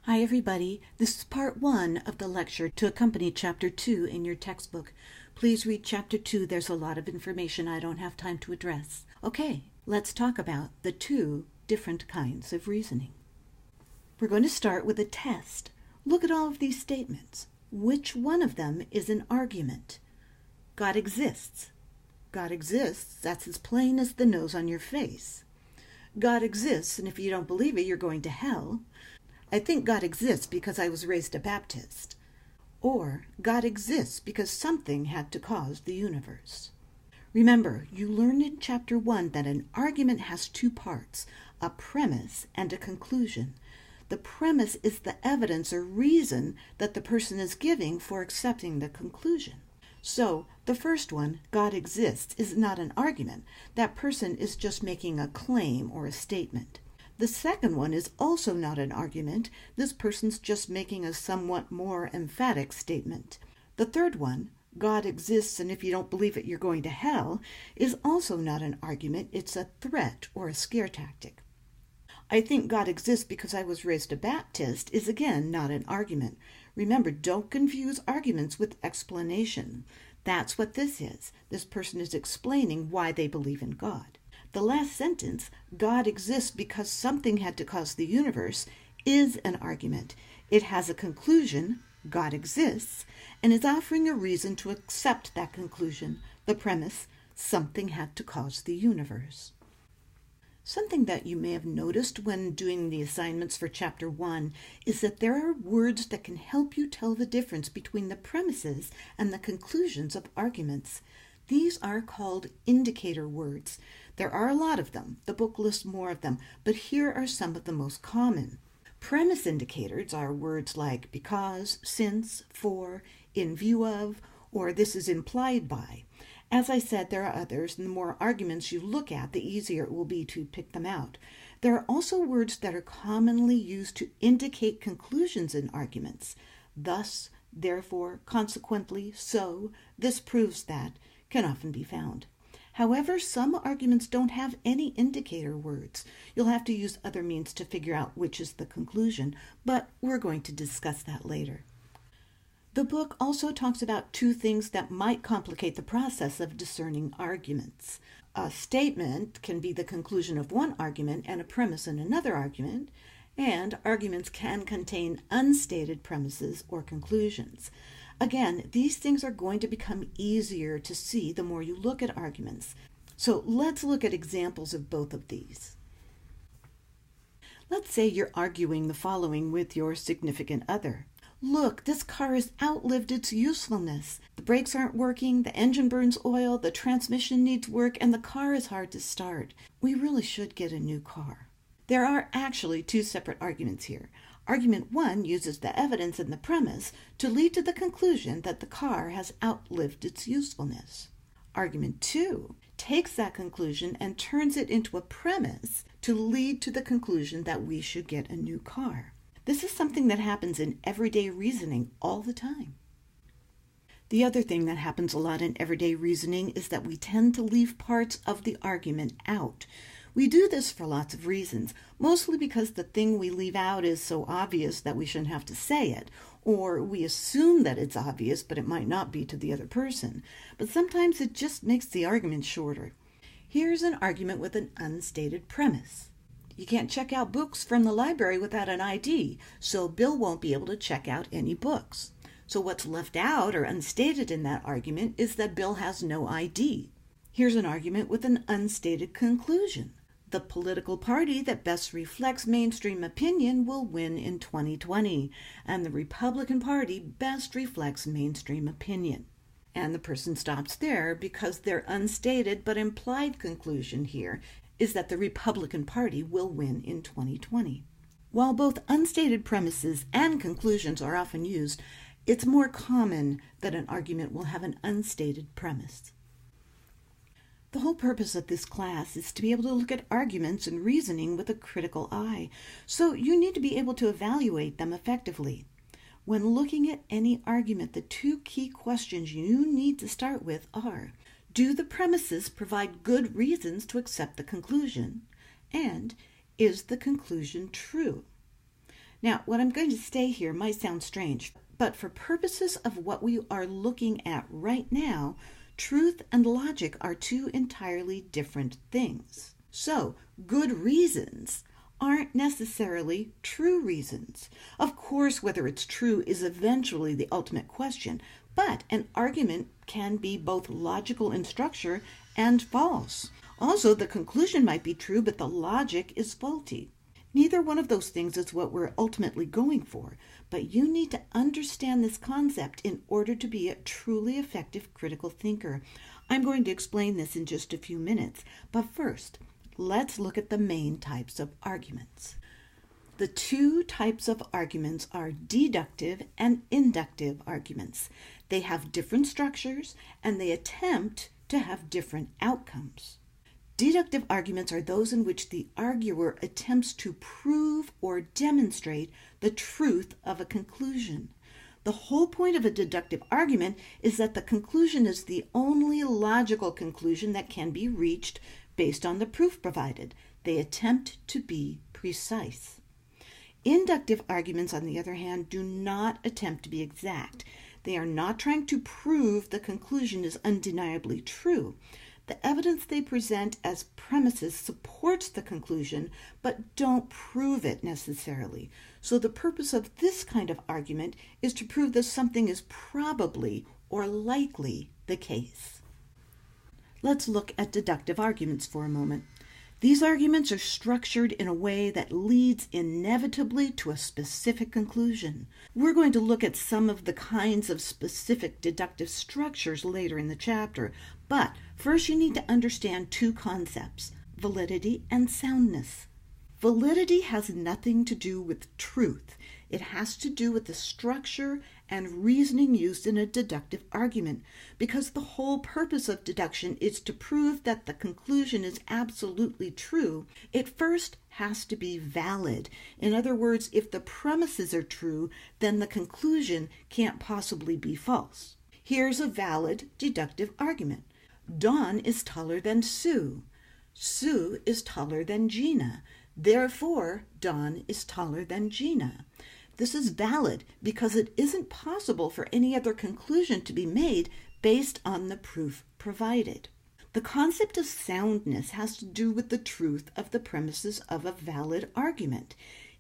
Hi everybody, this is part 1 of the lecture to accompany chapter 2 in your textbook. Please read chapter 2, there's a lot of information I don't have time to address. Okay, let's talk about the 2 different kinds of reasoning. We're going to start with a test. Look at all of these statements. Which one of them is an argument? God exists. God exists, that's as plain as the nose on your face. God exists, and if you don't believe it, you're going to hell. I think God exists because I was raised a Baptist. Or, God exists because something had to cause the universe. Remember, you learned in chapter 1 that an argument has 2 parts, a premise and a conclusion. The premise is the evidence or reason that the person is giving for accepting the conclusion. So, the first one, God exists, is not an argument. That person is just making a claim or a statement. The second one is also not an argument. This person's just making a somewhat more emphatic statement. The third one, God exists and if you don't believe it, you're going to hell, is also not an argument. It's a threat or a scare tactic. I think God exists because I was raised a Baptist is again not an argument. Remember, don't confuse arguments with explanation. That's what this is. This person is explaining why they believe in God. The last sentence, God exists because something had to cause the universe, is an argument. It has a conclusion, God exists, and is offering a reason to accept that conclusion, the premise, something had to cause the universe. Something that you may have noticed when doing the assignments for chapter 1 is that there are words that can help you tell the difference between the premises and the conclusions of arguments. These are called indicator words. There are a lot of them. The book lists more of them, but here are some of the most common. Premise indicators are words like because, since, for, in view of, or this is implied by. As I said, there are others, and the more arguments you look at, the easier it will be to pick them out. There are also words that are commonly used to indicate conclusions in arguments. Thus, therefore, consequently, so, this proves that, can often be found. However, some arguments don't have any indicator words. You'll have to use other means to figure out which is the conclusion, but we're going to discuss that later. The book also talks about 2 things that might complicate the process of discerning arguments. A statement can be the conclusion of one argument and a premise in another argument, and arguments can contain unstated premises or conclusions. Again, these things are going to become easier to see the more you look at arguments. So let's look at examples of both of these. Let's say you're arguing the following with your significant other. Look, this car has outlived its usefulness. The brakes aren't working, the engine burns oil, the transmission needs work, and the car is hard to start. We really should get a new car. There are actually 2 separate arguments here. Argument 1 uses the evidence and the premise to lead to the conclusion that the car has outlived its usefulness. Argument 2 takes that conclusion and turns it into a premise to lead to the conclusion that we should get a new car. This is something that happens in everyday reasoning all the time. The other thing that happens a lot in everyday reasoning is that we tend to leave parts of the argument out. We do this for lots of reasons, mostly because the thing we leave out is so obvious that we shouldn't have to say it, or we assume that it's obvious but it might not be to the other person. But sometimes it just makes the argument shorter. Here's an argument with an unstated premise. You can't check out books from the library without an ID, so Bill won't be able to check out any books. So what's left out or unstated in that argument is that Bill has no ID. Here's an argument with an unstated conclusion. The political party that best reflects mainstream opinion will win in 2020, and the Republican Party best reflects mainstream opinion. And the person stops there because their unstated but implied conclusion here is that the Republican Party will win in 2020. While both unstated premises and conclusions are often used, it's more common that an argument will have an unstated premise. The whole purpose of this class is to be able to look at arguments and reasoning with a critical eye, so you need to be able to evaluate them effectively. When looking at any argument, the 2 key questions you need to start with are, do the premises provide good reasons to accept the conclusion? And is the conclusion true? Now, what I'm going to say here might sound strange, but for purposes of what we are looking at right now, truth and logic are two entirely different things. So, good reasons aren't necessarily true reasons. Of course, whether it's true is eventually the ultimate question, but an argument can be both logical in structure and false. Also, the conclusion might be true, but the logic is faulty. Neither one of those things is what we're ultimately going for, but you need to understand this concept in order to be a truly effective critical thinker. I'm going to explain this in just a few minutes, but first, let's look at the main types of arguments. The two types of arguments are deductive and inductive arguments. They have different structures and they attempt to have different outcomes. Deductive arguments are those in which the arguer attempts to prove or demonstrate the truth of a conclusion. The whole point of a deductive argument is that the conclusion is the only logical conclusion that can be reached based on the proof provided. They attempt to be precise. Inductive arguments, on the other hand, do not attempt to be exact. They are not trying to prove the conclusion is undeniably true. The evidence they present as premises supports the conclusion, but don't prove it necessarily. So the purpose of this kind of argument is to prove that something is probably or likely the case. Let's look at deductive arguments for a moment. These arguments are structured in a way that leads inevitably to a specific conclusion. We're going to look at some of the kinds of specific deductive structures later in the chapter, but first you need to understand two concepts, validity and soundness. Validity has nothing to do with truth. It has to do with the structure and reasoning used in a deductive argument, because the whole purpose of deduction is to prove that the conclusion is absolutely true. It first has to be valid. In other words, if the premises are true, then the conclusion can't possibly be false. Here's a valid deductive argument. Dawn is taller than Sue. Sue is taller than Gina. Therefore, Dawn is taller than Gina. This is valid because it isn't possible for any other conclusion to be made based on the proof provided. The concept of soundness has to do with the truth of the premises of a valid argument.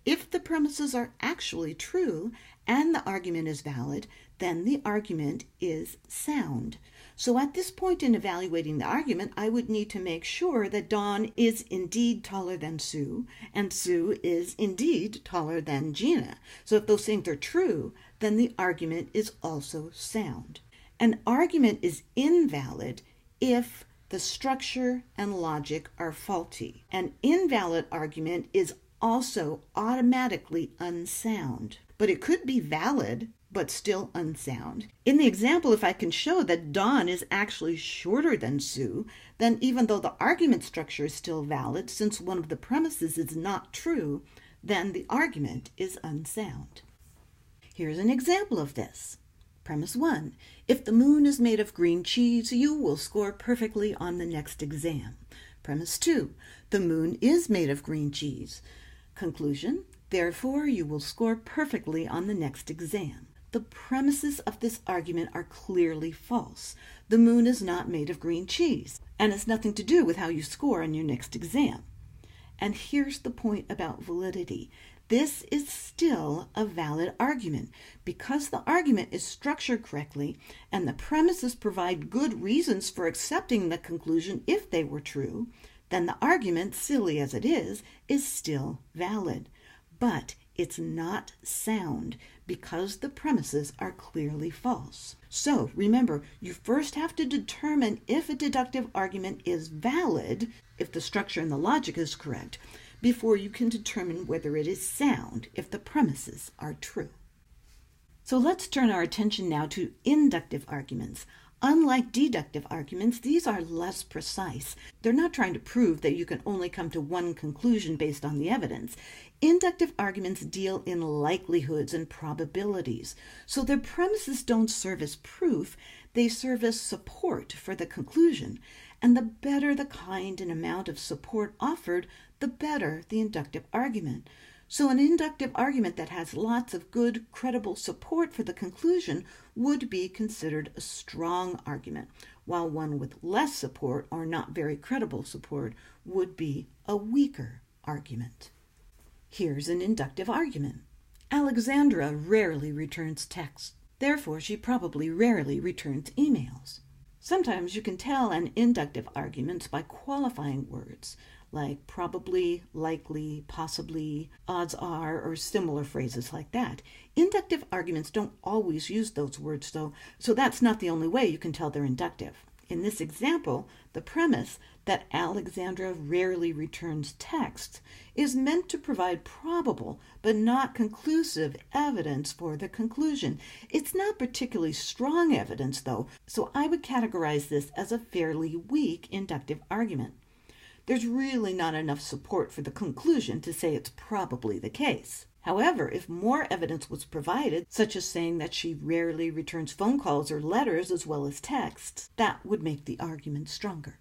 If the premises are actually true and the argument is valid, then the argument is sound. So at this point in evaluating the argument, I would need to make sure that Dawn is indeed taller than Sue, and Sue is indeed taller than Gina. So if those things are true, then the argument is also sound. An argument is invalid if the structure and logic are faulty. An invalid argument is also automatically unsound, but it could be valid but still unsound. In the example, if I can show that Dawn is actually shorter than Sue, then even though the argument structure is still valid, since one of the premises is not true, then the argument is unsound. Here's an example of this. Premise 1. If the moon is made of green cheese, you will score perfectly on the next exam. Premise 2. The moon is made of green cheese. Conclusion. Therefore, you will score perfectly on the next exam. The premises of this argument are clearly false. The moon is not made of green cheese, and has nothing to do with how you score on your next exam. And here's the point about validity. This is still a valid argument. Because the argument is structured correctly, and the premises provide good reasons for accepting the conclusion if they were true, then the argument, silly as it is still valid. But it's not sound because the premises are clearly false. So remember, you first have to determine if a deductive argument is valid, if the structure and the logic is correct, before you can determine whether it is sound, if the premises are true. So let's turn our attention now to inductive arguments. Unlike deductive arguments, these are less precise. They're not trying to prove that you can only come to one conclusion based on the evidence. Inductive arguments deal in likelihoods and probabilities. So their premises don't serve as proof, they serve as support for the conclusion. And the better the kind and amount of support offered, the better the inductive argument. So an inductive argument that has lots of good, credible support for the conclusion would be considered a strong argument, while one with less support or not very credible support would be a weaker argument. Here's an inductive argument. Alexandra rarely returns texts. Therefore, she probably rarely returns emails. Sometimes you can tell an inductive argument by qualifying words, like probably, likely, possibly, odds are, or similar phrases like that. Inductive arguments don't always use those words, though, so that's not the only way you can tell they're inductive. In this example, the premise that Alexandra rarely returns texts is meant to provide probable but not conclusive evidence for the conclusion. It's not particularly strong evidence, though, so I would categorize this as a fairly weak inductive argument. There's really not enough support for the conclusion to say it's probably the case. However, if more evidence was provided, such as saying that she rarely returns phone calls or letters as well as texts, that would make the argument stronger.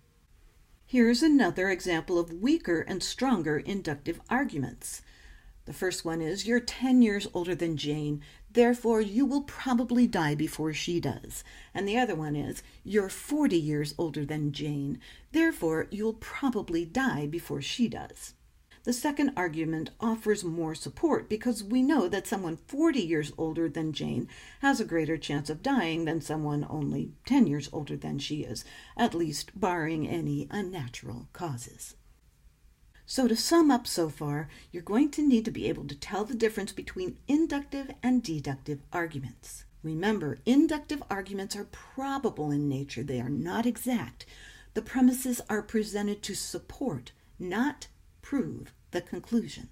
Here's another example of weaker and stronger inductive arguments. The first one is, you're 10 years older than Jane, therefore you will probably die before she does. And the other one is, you're 40 years older than Jane, therefore you'll probably die before she does. The second argument offers more support because we know that someone 40 years older than Jane has a greater chance of dying than someone only 10 years older than she is, at least barring any unnatural causes. So to sum up so far, you're going to need to be able to tell the difference between inductive and deductive arguments. Remember, inductive arguments are probable in nature. They are not exact. The premises are presented to support, not prove, the conclusion.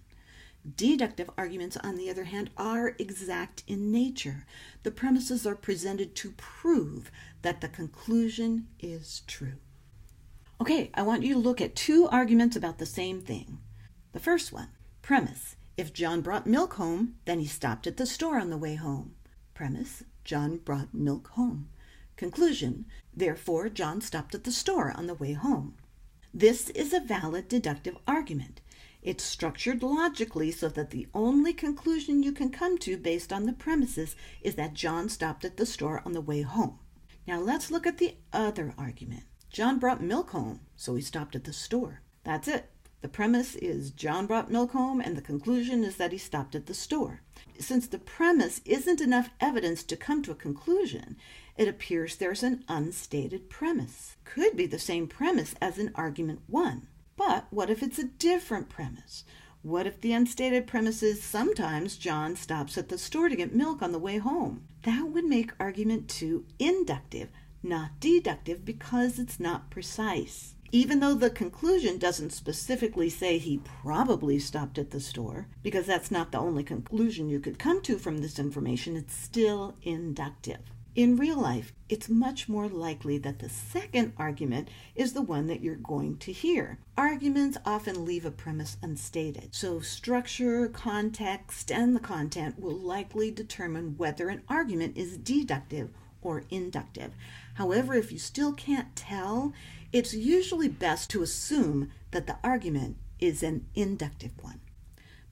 Deductive arguments, on the other hand, are exact in nature. The premises are presented to prove that the conclusion is true. Okay, I want you to look at two arguments about the same thing. The first one, premise. If John brought milk home, then he stopped at the store on the way home. Premise, John brought milk home. Conclusion, therefore John stopped at the store on the way home. This is a valid deductive argument. It's structured logically so that the only conclusion you can come to based on the premises is that John stopped at the store on the way home. Now let's look at the other argument. John brought milk home, so he stopped at the store. That's it. The premise is John brought milk home, and the conclusion is that he stopped at the store. Since the premise isn't enough evidence to come to a conclusion, it appears there's an unstated premise. Could be the same premise as in argument 1. But what if it's a different premise? What if the unstated premise is sometimes John stops at the store to get milk on the way home? That would make argument 2 inductive, not deductive, because it's not precise. Even though the conclusion doesn't specifically say he probably stopped at the store, because that's not the only conclusion you could come to from this information, it's still inductive. In real life, it's much more likely that the second argument is the one that you're going to hear. Arguments often leave a premise unstated, so structure, context, and the content will likely determine whether an argument is deductive or inductive. However, if you still can't tell, it's usually best to assume that the argument is an inductive one.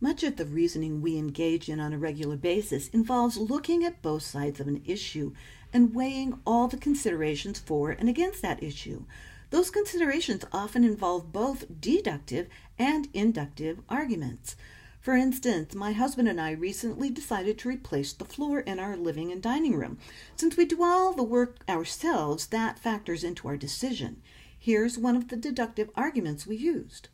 Much of the reasoning we engage in on a regular basis involves looking at both sides of an issue and weighing all the considerations for and against that issue. Those considerations often involve both deductive and inductive arguments. For instance, my husband and I recently decided to replace the floor in our living and dining room. Since we do all the work ourselves, that factors into our decision. Here's one of the deductive arguments we used.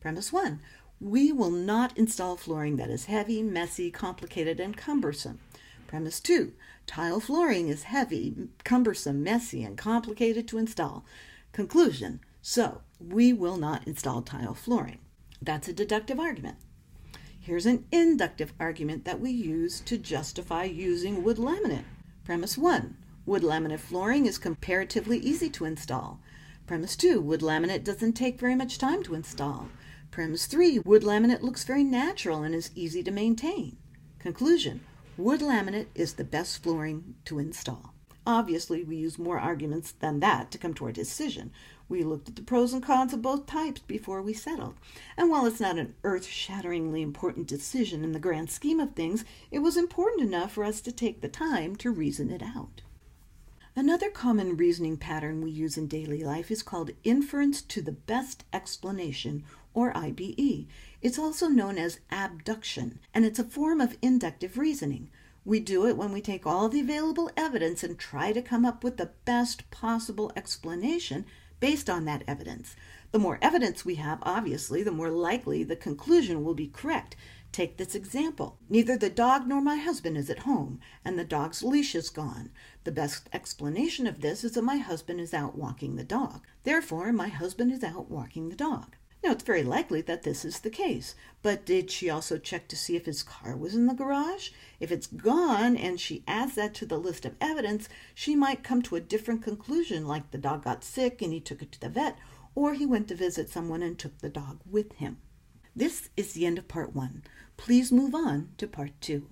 Premise 1. We will not install flooring that is heavy, messy, complicated, and cumbersome. Premise 2. Tile flooring is heavy, cumbersome, messy, and complicated to install. Conclusion. So, we will not install tile flooring. That's a deductive argument. Here's an inductive argument that we use to justify using wood laminate. Premise 1. Wood laminate flooring is comparatively easy to install. Premise 2. Wood laminate doesn't take very much time to install. Premise 3. Wood laminate looks very natural and is easy to maintain. Conclusion. Wood laminate is the best flooring to install. Obviously, we used more arguments than that to come to our decision. We looked at the pros and cons of both types before we settled. And while it's not an earth-shatteringly important decision in the grand scheme of things, it was important enough for us to take the time to reason it out. Another common reasoning pattern we use in daily life is called inference to the best explanation, or IBE. It's also known as abduction, and it's a form of inductive reasoning. We do it when we take all the available evidence and try to come up with the best possible explanation based on that evidence. The more evidence we have, obviously, the more likely the conclusion will be correct. Take this example. Neither the dog nor my husband is at home, and the dog's leash is gone. The best explanation of this is that my husband is out walking the dog. Therefore, my husband is out walking the dog. Now, it's very likely that this is the case, but did she also check to see if his car was in the garage? If it's gone and she adds that to the list of evidence, she might come to a different conclusion, like the dog got sick and he took it to the vet, or he went to visit someone and took the dog with him. This is the end of part 1. Please move on to part 2.